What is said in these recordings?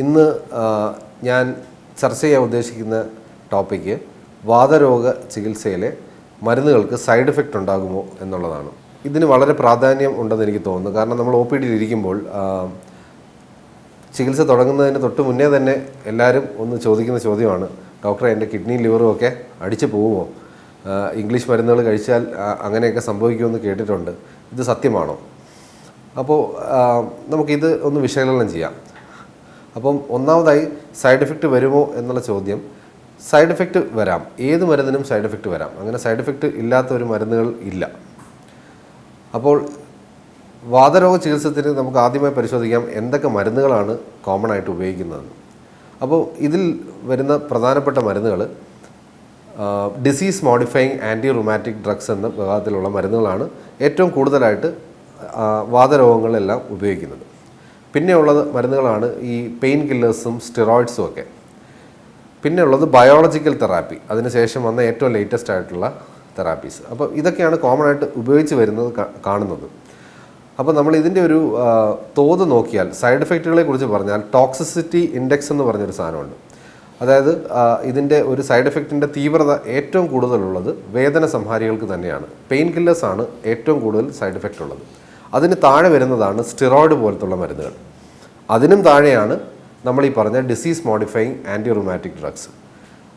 ഇന്ന് ഞാൻ ചർച്ച ചെയ്യാൻ ഉദ്ദേശിക്കുന്ന ടോപ്പിക്ക് വാതരോഗ ചികിത്സയിലെ മരുന്നുകൾക്ക് സൈഡ് എഫക്റ്റ് ഉണ്ടാകുമോ എന്നുള്ളതാണ്. ഇതിന് വളരെ പ്രാധാന്യം ഉണ്ടെന്ന് എനിക്ക് തോന്നുന്നു. കാരണം നമ്മൾ ഒ പി ഡിയിൽ ഇരിക്കുമ്പോൾ ചികിത്സ തുടങ്ങുന്നതിന് തൊട്ട് മുന്നേ തന്നെ എല്ലാവരും ഒന്ന് ചോദിക്കുന്ന ചോദ്യമാണ്, ഡോക്ടറെ എൻ്റെ കിഡ്നിയും ലിവറും ഒക്കെ അടിച്ചു പോകുമോ, ഇംഗ്ലീഷ് മരുന്നുകൾ കഴിച്ചാൽ അങ്ങനെയൊക്കെ സംഭവിക്കുമെന്ന് കേട്ടിട്ടുണ്ട്, ഇത് സത്യമാണോ? അപ്പോൾ നമുക്കിത് ഒന്ന് വിശകലനം ചെയ്യാം. അപ്പം ഒന്നാമതായി സൈഡ് എഫക്റ്റ് വരുമോ എന്നുള്ള ചോദ്യം. സൈഡ് എഫക്റ്റ് വരാം, ഏത് മരുന്നിനും സൈഡ് എഫക്റ്റ് വരാം. അങ്ങനെ സൈഡ് എഫക്റ്റ് ഇല്ലാത്ത ഒരു മരുന്നുകൾ ഇല്ല. അപ്പോൾ വാതരോഗ ചികിത്സത്തിന് നമുക്ക് ആദ്യമായി പരിശോധിക്കാം എന്തൊക്കെ മരുന്നുകളാണ് കോമൺ ആയിട്ട് ഉപയോഗിക്കുന്നതെന്ന്. അപ്പോൾ ഇതിൽ വരുന്ന പ്രധാനപ്പെട്ട മരുന്നുകൾ disease modifying anti rheumatic drugs എന്ന വിഭാഗത്തിലുള്ള മരുന്നുകളാണ് ഏറ്റവും കൂടുതലായിട്ട് വാതരോഗങ്ങളെല്ലാം ഉപയോഗിക്കുന്നത്. പിന്നെയുള്ളത് മരുന്നുകളാണ് ഈ പെയിൻ കില്ലേഴ്സും സ്റ്റിറോയിഡ്സും ഒക്കെ. പിന്നെയുള്ളത് ബയോളജിക്കൽ തെറാപ്പി, അതിനുശേഷം വന്ന ഏറ്റവും ലേറ്റസ്റ്റ് ആയിട്ടുള്ള തെറാപ്പീസ്. അപ്പോൾ ഇതൊക്കെയാണ് കോമൺ ആയിട്ട് ഉപയോഗിച്ച് വരുന്നത് കാണുന്നത്. അപ്പോൾ നമ്മൾ ഇതിൻ്റെ ഒരു തോത് നോക്കിയാൽ സൈഡ് എഫക്റ്റുകളെ കുറിച്ച് പറഞ്ഞാൽ ടോക്സിസിറ്റി ഇൻഡെക്സ് എന്ന് പറഞ്ഞൊരു സാധനമുണ്ട്. അതായത് ഇതിൻ്റെ ഒരു സൈഡ് എഫക്റ്റിൻ്റെ തീവ്രത ഏറ്റവും കൂടുതലുള്ളത് വേദന സംഹാരികൾക്ക് തന്നെയാണ്. പെയിൻ കില്ലേഴ്സാണ് ഏറ്റവും കൂടുതൽ സൈഡ് എഫക്റ്റ് ഉള്ളത്. അതിന് താഴെ വരുന്നതാണ് സ്റ്റിറോയിഡ് പോലത്തുള്ള മരുന്നുകൾ. അതിനും താഴെയാണ് നമ്മൾ ഈ പറഞ്ഞ disease modifying anti rheumatic drugs.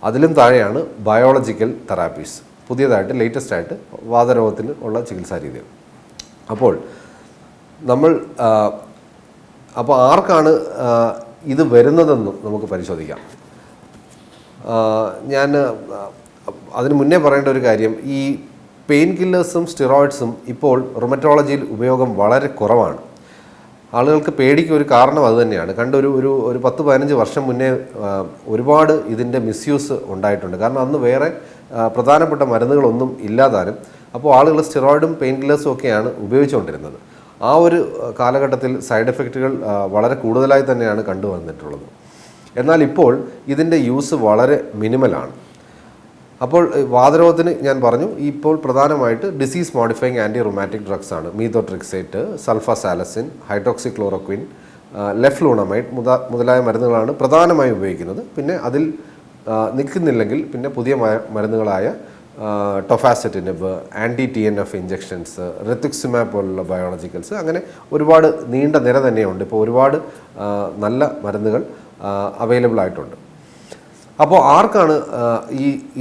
അതിലും താഴെയാണ് ബയോളജിക്കൽ തെറാപ്പീസ്, പുതിയതായിട്ട് ലേറ്റസ്റ്റ് ആയിട്ട് വാതരോഗത്തിന് ഉള്ള ചികിത്സാ രീതികൾ. അപ്പോൾ ആർക്കാണ് ഇത് വരുന്നതെന്നും നമുക്ക് പരിശോധിക്കാം. ഞാൻ അതിന് മുന്നേ പറയേണ്ട ഒരു കാര്യം, ഈ പെയിൻ കില്ലേഴ്സും സ്റ്റിറോയിഡ്സും ഇപ്പോൾ റുമറ്റോളജിയിൽ ഉപയോഗം വളരെ കുറവാണ്. ആളുകൾക്ക് പേടിക്ക് ഒരു കാരണം അതുതന്നെയാണ്. ഒരു 10-15 വർഷം മുന്നേ ഒരുപാട് ഇതിൻ്റെ മിസ്യൂസ് ഉണ്ടായിട്ടുണ്ട്. കാരണം അന്ന് വേറെ പ്രധാനപ്പെട്ട മരുന്നുകളൊന്നും ഇല്ലാതാനും. അപ്പോൾ ആളുകൾ സ്റ്റിറോയിഡും പെയിൻ കില്ലേഴ്സും ഒക്കെയാണ് ഉപയോഗിച്ചുകൊണ്ടിരുന്നത്. ആ ഒരു കാലഘട്ടത്തിൽ സൈഡ് എഫക്റ്റുകൾ വളരെ കൂടുതലായി തന്നെയാണ് കണ്ടുവന്നിട്ടുള്ളത്. എന്നാൽ ഇപ്പോൾ ഇതിൻ്റെ യൂസ് വളരെ മിനിമലാണ്. അപ്പോൾ വാതരോഗത്തിന് ഞാൻ പറഞ്ഞു, ഇപ്പോൾ പ്രധാനമായിട്ട് disease modifying anti rheumatic drugs ആണ്. മീതോട്രിക്സേറ്റ്, സൾഫാസാലസിൻ, ഹൈഡ്രോക്സിക്ലോറോക്വിൻ, ലെഫ്ലൂണമൈഡ് മുതലായ മരുന്നുകളാണ് പ്രധാനമായും ഉപയോഗിക്കുന്നത്. പിന്നെ അതിൽ നിൽക്കുന്നില്ലെങ്കിൽ പിന്നെ പുതിയ മരുന്നുകളായ ടൊഫാസെറ്റിനിബ്, ആൻറ്റി TNF ഇഞ്ചക്ഷൻസ്, റിത്തുക്സിമാബ് പോലുള്ള ബയോളജിക്കൽസ്, അങ്ങനെ ഒരുപാട് നീണ്ട നിര തന്നെയുണ്ട്. ഇപ്പോൾ ഒരുപാട് നല്ല മരുന്നുകൾ അവൈലബിൾ ആയിട്ടുണ്ട്. അപ്പോൾ ആർക്കാണ്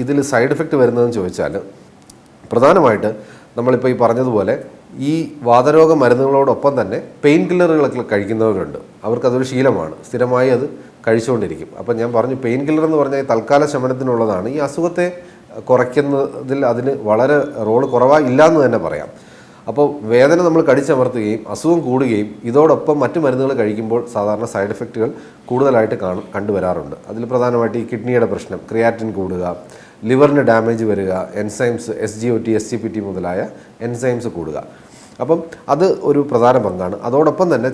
ഇതിൽ സൈഡ് എഫക്റ്റ് വരുന്നതെന്ന് ചോദിച്ചാൽ, പ്രധാനമായിട്ട് നമ്മളിപ്പോൾ ഈ പറഞ്ഞതുപോലെ ഈ വാതരോഗ മരുന്നുകളോടൊപ്പം തന്നെ പെയിൻ കില്ലറുകളൊക്കെ കഴിക്കുന്നവരുണ്ട്. അവർക്കതൊരു ശീലമാണ്, സ്ഥിരമായി അത് കഴിച്ചുകൊണ്ടിരിക്കും. അപ്പം ഞാൻ പറഞ്ഞു, പെയിൻ കില്ലർ എന്ന് പറഞ്ഞാൽ തൽക്കാല ശമനത്തിനുള്ളതാണ്. ഈ അസുഖത്തെ കുറയ്ക്കുന്നതിൽ അതിന് വളരെ റോള് കുറവായില്ല എന്ന് തന്നെ പറയാം. അപ്പോൾ വേദന നമ്മൾ കടിച്ചമർത്തുകയും അസുഖം കൂടുകയും ഇതോടൊപ്പം മറ്റു മരുന്നുകൾ കഴിക്കുമ്പോൾ സാധാരണ സൈഡ് എഫക്റ്റുകൾ കൂടുതലായിട്ട് കണ്ടുവരാറുണ്ട്. അതിൽ പ്രധാനമായിട്ട് ഈ കിഡ്നിയുടെ പ്രശ്നം, ക്രിയാറ്റിൻ കൂടുക, ലിവറിന് ഡാമേജ് വരിക, എൻസൈംസ് SGOT, SGPT മുതലായ എൻസൈംസ് കൂടുക. അപ്പം അത് ഒരു പ്രധാന പങ്കാണ്. അതോടൊപ്പം തന്നെ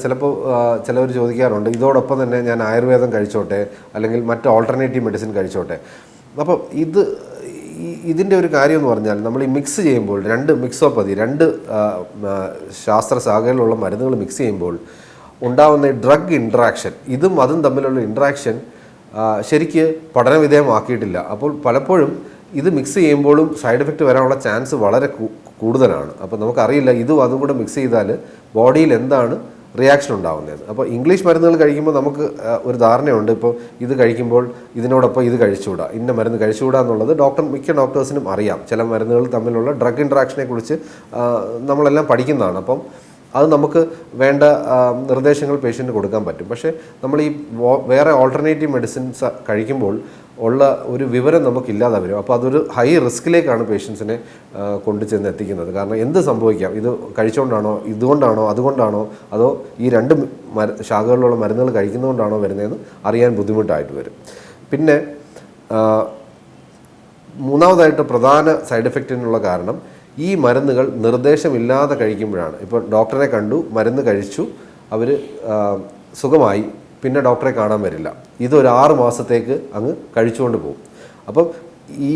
ചിലവർ ചോദിക്കാറുണ്ട്, ഇതോടൊപ്പം തന്നെ ഞാൻ ആയുർവേദം കഴിച്ചോട്ടെ അല്ലെങ്കിൽ മറ്റ് ഓൾട്ടർനേറ്റീവ് മെഡിസിൻ കഴിച്ചോട്ടെ. അപ്പം ഇതിൻ്റെ ഒരു കാര്യം എന്ന് പറഞ്ഞാൽ, നമ്മൾ ഈ മിക്സ് ചെയ്യുമ്പോൾ രണ്ട് ശാസ്ത്ര ശാഖകളിലുള്ള മരുന്നുകൾ മിക്സ് ചെയ്യുമ്പോൾ ഉണ്ടാകുന്ന ഡ്രഗ് ഇൻട്രാക്ഷൻ, ഇതും അതും തമ്മിലുള്ള ഇൻട്രാക്ഷൻ ശരിക്ക് പഠനവിധേയമാക്കിയിട്ടില്ല. അപ്പോൾ പലപ്പോഴും ഇത് മിക്സ് ചെയ്യുമ്പോഴും സൈഡ് എഫക്റ്റ് വരാനുള്ള ചാൻസ് വളരെ കൂടുതലാണ്. അപ്പോൾ നമുക്കറിയില്ല ഇതും അതും കൂടെ മിക്സ് ചെയ്താൽ ബോഡിയിൽ എന്താണ് റിയാക്ഷൻ ഉണ്ടാകുന്നത്. അപ്പോൾ ഇംഗ്ലീഷ് മരുന്നുകൾ കഴിക്കുമ്പോൾ നമുക്ക് ഒരു ധാരണയുണ്ട്, ഇപ്പോൾ ഇത് കഴിക്കുമ്പോൾ ഇതിനോടൊപ്പം ഇത് കഴിച്ചുകൂടാ, ഇന്ന മരുന്ന് കഴിച്ചുകൂടാ എന്നുള്ളത് മിക്ക ഡോക്ടേഴ്സിനും അറിയാം. ചില മരുന്നുകൾ തമ്മിലുള്ള ഡ്രഗ് ഇൻട്രാക്ഷനെ കുറിച്ച് നമ്മളെല്ലാം പഠിക്കുന്നതാണ്. അപ്പം അത് നമുക്ക് വേണ്ട നിർദ്ദേശങ്ങൾ പേഷ്യൻറ്റ് കൊടുക്കാൻ പറ്റും. പക്ഷേ നമ്മൾ ഈ വേറെ ഓൾട്ടർനേറ്റീവ് മെഡിസിൻസ് കഴിക്കുമ്പോൾ ഉള്ള ഒരു വിവരം നമുക്കില്ലാതെ വരും. അപ്പോൾ അതൊരു ഹൈ റിസ്കിലേക്കാണ് പേഷ്യൻസിനെ കൊണ്ടുചെന്ന് എത്തിക്കുന്നത്. കാരണം എന്ത് സംഭവിക്കാം, ഇത് കഴിച്ചുകൊണ്ടാണോ, ഇതുകൊണ്ടാണോ, അതുകൊണ്ടാണോ, അതോ ഈ രണ്ട് ശാഖകളിലുള്ള മരുന്നുകൾ കഴിക്കുന്നതുകൊണ്ടാണോ വരുന്നതെന്ന് അറിയാൻ ബുദ്ധിമുട്ടായിട്ട് വരും. പിന്നെ മൂന്നാമതായിട്ട് പ്രധാന സൈഡ് എഫക്റ്റിനുള്ള കാരണം ഈ മരുന്നുകൾ നിർദ്ദേശമില്ലാതെ കഴിക്കുമ്പോഴാണ്. ഇപ്പോൾ ഡോക്ടറെ കണ്ടു, മരുന്ന് കഴിച്ചു, അവർ സുഖമായി, പിന്നെ ഡോക്ടറെ കാണാൻ വരില്ല. ഇതൊരു 6 മാസത്തേക്ക് അങ്ങ് കഴിച്ചുകൊണ്ട് പോകും. അപ്പം ഈ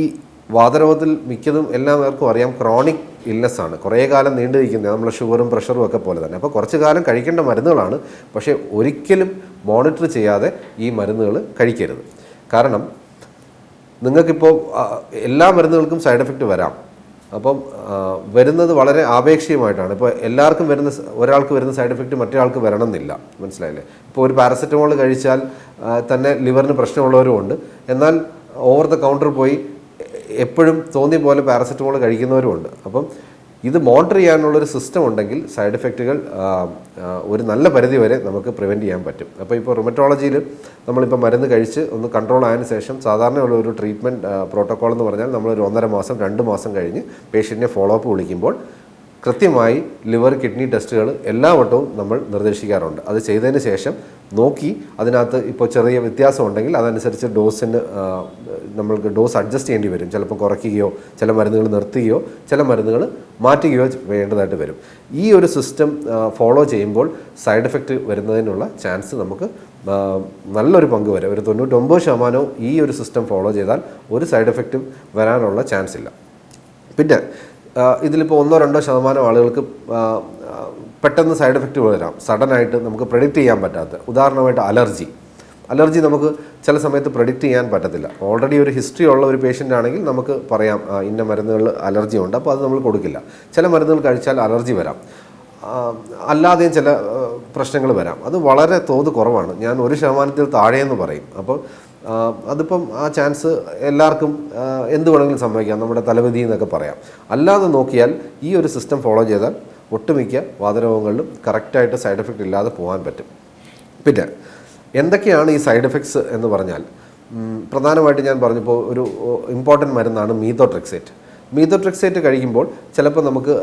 വാതരോഗത്തിൽ മിക്കതും എല്ലാവർക്കും അറിയാം, ക്രോണിക് ഇൽനെസ്സാണ്, കുറേ കാലം നീണ്ടു നിൽക്കുന്നത്, നമ്മളെ ഷുഗറും പ്രഷറും ഒക്കെ പോലെ തന്നെ. അപ്പോൾ കുറച്ച് കാലം കഴിക്കേണ്ട മരുന്നുകളാണ്, പക്ഷേ ഒരിക്കലും മോണിറ്റർ ചെയ്യാതെ ഈ മരുന്നുകൾ കഴിക്കരുത്. കാരണം നിങ്ങൾക്കിപ്പോൾ എല്ലാ മരുന്നുകൾക്കും സൈഡ് എഫക്റ്റ് വരാം. അപ്പം വരുന്നത് വളരെ ആപേക്ഷികമായിട്ടാണ്. ഇപ്പോൾ എല്ലാവർക്കും ഒരാൾക്ക് വരുന്ന സൈഡ് എഫക്റ്റ് മറ്റൊരാൾക്ക് വരണമെന്നില്ല, മനസ്സിലായില്ലേ? ഇപ്പോൾ ഒരു പാരസെറ്റമോൾ കഴിച്ചാൽ തന്നെ ലിവറിന് പ്രശ്നമുള്ളവരും ഉണ്ട്. എന്നാൽ ഓവർ ദ കൗണ്ടർ പോയി എപ്പോഴും തോന്നിയ പോലെ പാരസെറ്റമോൾ കഴിക്കുന്നവരുമുണ്ട്. അപ്പം ഇത് മോണിറ്റർ ചെയ്യാനുള്ളൊരു സിസ്റ്റം ഉണ്ടെങ്കിൽ സൈഡ് എഫക്റ്റുകൾ ഒരു നല്ല പരിധി വരെ നമുക്ക് പ്രിവെൻറ്റ് ചെയ്യാൻ പറ്റും. അപ്പോൾ ഇപ്പോൾ റുമറ്റോളജിയിൽ നമ്മളിപ്പോൾ മരുന്ന് കഴിച്ച് ഒന്ന് കൺട്രോൾ ആയതിനു ശേഷം സാധാരണയുള്ള ഒരു ട്രീറ്റ്മെൻറ്റ് പ്രോട്ടോക്കോൾ എന്ന് പറഞ്ഞാൽ നമ്മളൊരു 1.5 മാസം 2 മാസം കഴിഞ്ഞ് പേഷ്യൻറ്റിനെ ഫോളോ അപ്പ് വിളിക്കുമ്പോൾ കൃത്യമായി ലിവർ കിഡ്നി ടെസ്റ്റുകൾ എല്ലാ വട്ടവും നമ്മൾ നിർദ്ദേശിക്കാറുണ്ട്. അത് ചെയ്തതിന് ശേഷം നോക്കി അതിനകത്ത് ഇപ്പോൾ ചെറിയ വ്യത്യാസം ഉണ്ടെങ്കിൽ അതനുസരിച്ച് നമ്മൾക്ക് ഡോസ് അഡ്ജസ്റ്റ് ചെയ്യേണ്ടി വരും. ചിലപ്പോൾ കുറയ്ക്കുകയോ ചില മരുന്നുകൾ നിർത്തുകയോ ചില മരുന്നുകൾ മാറ്റുകയോ വേണ്ടതായിട്ട് വരും. ഈ ഒരു സിസ്റ്റം ഫോളോ ചെയ്യുമ്പോൾ സൈഡ് എഫക്റ്റ് വരുന്നതിനുള്ള ചാൻസ് നമുക്ക് നല്ലൊരു പങ്ക് വരെ, ഒരു 99% ഈ ഒരു സിസ്റ്റം ഫോളോ ചെയ്താൽ ഒരു സൈഡ് എഫക്റ്റും വരാനുള്ള ചാൻസ് ഇല്ല. പിന്നെ ഇതിലിപ്പോൾ 1-2% ആളുകൾക്ക് പെട്ടെന്ന് സൈഡ് എഫക്റ്റ് വരാം, സഡനായിട്ട് നമുക്ക് പ്രെഡിക്റ്റ് ചെയ്യാൻ പറ്റാത്ത. ഉദാഹരണമായിട്ട് അലർജി നമുക്ക് ചില സമയത്ത് പ്രെഡിക്റ്റ് ചെയ്യാൻ പറ്റത്തില്ല. ഓൾറെഡി ഒരു ഹിസ്റ്ററി ഉള്ള ഒരു പേഷ്യൻ്റ് ആണെങ്കിൽ നമുക്ക് പറയാം ഇന്ന മരുന്നുകളിൽ അലർജി ഉണ്ട്, അപ്പോൾ അത് നമ്മൾ കൊടുക്കില്ല. ചില മരുന്നുകൾ കഴിച്ചാൽ അലർജി വരാം, അല്ലാതെയും ചില പ്രശ്നങ്ങൾ വരാം. അത് വളരെ തോത് കുറവാണ്, ഞാൻ 1% താഴെയെന്ന് പറയും. അപ്പോൾ അതിപ്പം ആ ചാൻസ് എല്ലാവർക്കും എന്ത് വേണമെങ്കിലും സംഭവിക്കാം, നമ്മുടെ തലവിധി എന്നൊക്കെ പറയാം. അല്ലാതെ നോക്കിയാൽ ഈ ഒരു സിസ്റ്റം ഫോളോ ചെയ്താൽ ഒട്ടുമിക്ക വാതരോഗങ്ങളിലും കറക്റ്റായിട്ട് സൈഡ് എഫക്റ്റ് ഇല്ലാതെ പോകാൻ പറ്റും. പിന്നെ എന്തൊക്കെയാണ് ഈ സൈഡ് എഫക്ട്സ് എന്ന് പറഞ്ഞാൽ, പ്രധാനമായിട്ട് ഞാൻ പറഞ്ഞപ്പോൾ ഒരു ഇമ്പോർട്ടൻറ്റ് മരുന്നാണ് മീത്തോട്രെക്സേറ്റ് കഴിക്കുമ്പോൾ ചിലപ്പോൾ നമുക്ക്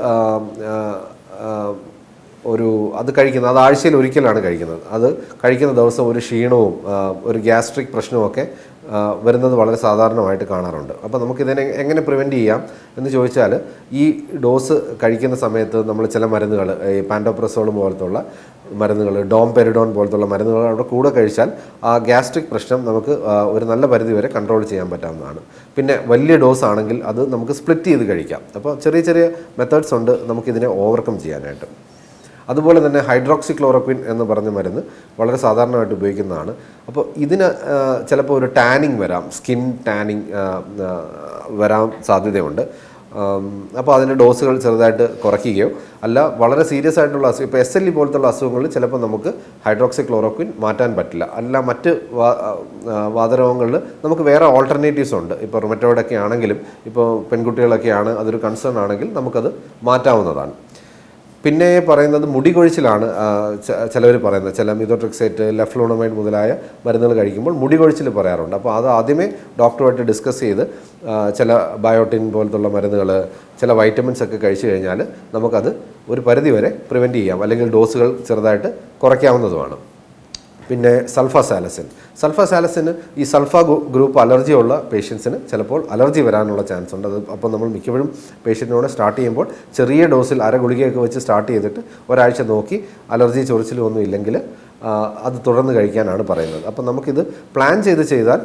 അത് ആഴ്ചയിൽ ഒരിക്കലാണ് കഴിക്കുന്നത്. അത് കഴിക്കുന്ന ദിവസം ഒരു ക്ഷീണവും ഒരു ഗ്യാസ്ട്രിക് പ്രശ്നവുമൊക്കെ വരുന്നത് വളരെ സാധാരണമായിട്ട് കാണാറുണ്ട്. അപ്പോൾ നമുക്കിതിനെ എങ്ങനെ പ്രിവെൻറ്റ് ചെയ്യാം എന്ന് ചോദിച്ചാൽ, ഈ ഡോസ് കഴിക്കുന്ന സമയത്ത് നമ്മൾ ചില മരുന്നുകൾ, ഈ പാൻറ്റോപ്രസോൾ പോലത്തുള്ള മരുന്നുകൾ, ഡോംപെരിഡോൺ പോലത്തുള്ള മരുന്നുകൾ അവിടെ കൂടെ കഴിച്ചാൽ ആ ഗ്യാസ്ട്രിക് പ്രശ്നം നമുക്ക് ഒരു നല്ല പരിധി വരെ കൺട്രോൾ ചെയ്യാൻ പറ്റാവുന്നതാണ്. പിന്നെ വലിയ ഡോസ് ആണെങ്കിൽ അത് നമുക്ക് സ്പ്ലിറ്റ് ചെയ്ത് കഴിക്കാം. അപ്പോൾ ചെറിയ ചെറിയ മെത്തേഡ്സ് ഉണ്ട് നമുക്കിതിനെ ഓവർകം ചെയ്യാനായിട്ട്. അതുപോലെ തന്നെ ഹൈഡ്രോക്സിക്ലോറോക്വിൻ എന്ന് പറഞ്ഞ മരുന്ന് വളരെ സാധാരണമായിട്ട് ഉപയോഗിക്കുന്നതാണ്. അപ്പോൾ ഇതിന് ചിലപ്പോൾ ഒരു ടാനിങ് വരാം, സ്കിൻ ടാനിങ് വരാൻ സാധ്യതയുണ്ട്. അപ്പോൾ അതിൻ്റെ ഡോസുകൾ ചെറുതായിട്ട് കുറയ്ക്കുകയോ, അല്ല വളരെ സീരിയസ് ആയിട്ടുള്ള ഇപ്പോൾ SLE പോലത്തുള്ള അസുഖങ്ങളിൽ ചിലപ്പോൾ നമുക്ക് ഹൈഡ്രോക്സിക്ലോറോക്വിൻ മാറ്റാൻ പറ്റില്ല. അല്ല മറ്റ് വാതരോഗങ്ങളിൽ നമുക്ക് വേറെ ഓൾട്ടർനേറ്റീവ്സ് ഉണ്ട്. ഇപ്പോൾ റുമറ്റോയിഡൊക്കെ ആണെങ്കിലും, ഇപ്പോൾ പെൺകുട്ടികളൊക്കെയാണ് അതൊരു കൺസേൺ ആണെങ്കിൽ നമുക്കത് മാറ്റാവുന്നതാണ്. പിന്നെ പറയുന്നത് മുടി കൊഴിച്ചിലാണ്. ചിലവർ പറയുന്നത് ചില മീത്തോട്രെക്സേറ്റ്, ലെഫ്ലോണമൈഡ് മുതലായ മരുന്നുകൾ കഴിക്കുമ്പോൾ മുടി കൊഴിച്ചിൽ പറയാറുണ്ട്. അപ്പോൾ അത് ആദ്യമേ ഡോക്ടറുമായിട്ട് ഡിസ്കസ് ചെയ്ത് ചില ബയോട്ടിൻ പോലത്തുള്ള മരുന്നുകൾ, ചില വൈറ്റമിൻസ് ഒക്കെ കഴിച്ചു കഴിഞ്ഞാൽ നമുക്കത് ഒരു പരിധി വരെ പ്രിവെൻറ്റ് ചെയ്യാം, അല്ലെങ്കിൽ ഡോസുകൾ ചെറുതായിട്ട് കുറയ്ക്കാവുന്നതുമാണ്. പിന്നെ സൾഫാസാലസിന് ഈ സൾഫ ഗ്രൂപ്പ് അലർജി ഉള്ള പേഷ്യൻസിന് ചിലപ്പോൾ അലർജി വരാനുള്ള ചാൻസ് ഉണ്ട്. അപ്പോൾ നമ്മൾ മിക്കപ്പോഴും പേഷ്യൻറ്റിനോട് സ്റ്റാർട്ട് ചെയ്യുമ്പോൾ ചെറിയ ഡോസിൽ 1 ഗുളികയൊക്കെ വെച്ച് സ്റ്റാർട്ട് ചെയ്തിട്ട് ഒരാഴ്ച നോക്കി അലർജി ചൊറിച്ചിലും ഒന്നും ഇല്ലെങ്കിൽ അത് തുടർന്ന് കഴിക്കാനാണ് പറയുന്നത്. അപ്പോൾ നമുക്കിത് പ്ലാൻ ചെയ്താൽ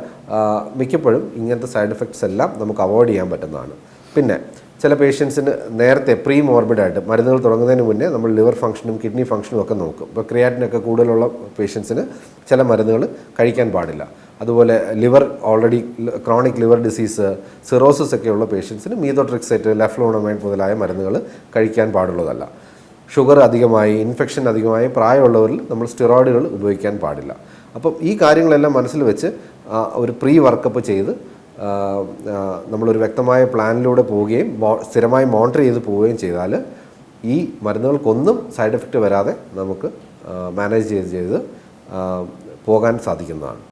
മിക്കപ്പോഴും ഇങ്ങനത്തെ സൈഡ് എഫക്ട്സ് എല്ലാം നമുക്ക് അവോയ്ഡ് ചെയ്യാൻ പറ്റുന്നതാണ്. പിന്നെ ചില പേഷ്യൻസിന് നേരത്തെ പ്രീ മോർബിഡായിട്ട് മരുന്നുകൾ തുടങ്ങുന്നതിന് മുന്നേ നമ്മൾ ലിവർ ഫംഗ്ഷനും കിഡ്നി ഫംഗ്ഷനും ഒക്കെ നോക്കും. ഇപ്പോൾ ക്രിയാറ്റിനൊക്കെ കൂടുതലുള്ള പേഷ്യൻസിന് ചില മരുന്നുകൾ കഴിക്കാൻ പാടില്ല. അതുപോലെ already chronic liver disease, cirrhosis ഒക്കെയുള്ള പേഷ്യൻസിന് മീത്തോട്രെക്സേറ്റ്, ലെഫ്ലോണമൈഡ് മുതലായ മരുന്നുകൾ കഴിക്കാൻ പാടുള്ളതല്ല. ഷുഗർ അധികമായി, ഇൻഫെക്ഷൻ അധികമായി പ്രായമുള്ളവരിൽ നമ്മൾ സ്റ്റിറോയിഡുകൾ ഉപയോഗിക്കാൻ പാടില്ല. അപ്പം ഈ കാര്യങ്ങളെല്ലാം മനസ്സിൽ വെച്ച് ഒരു പ്രീ വർക്കപ്പ് ചെയ്ത് നമ്മളൊരു വ്യക്തമായ പ്ലാനിലൂടെ പോവുകയും സ്ഥിരമായി മോണിറ്റർ ചെയ്ത് പോവുകയും ചെയ്താൽ ഈ മരുന്നുകൾക്കൊന്നും സൈഡ് എഫക്റ്റ് വരാതെ നമുക്ക് മാനേജ് ചെയ്ത് പോകാൻ സാധിക്കുന്നതാണ്.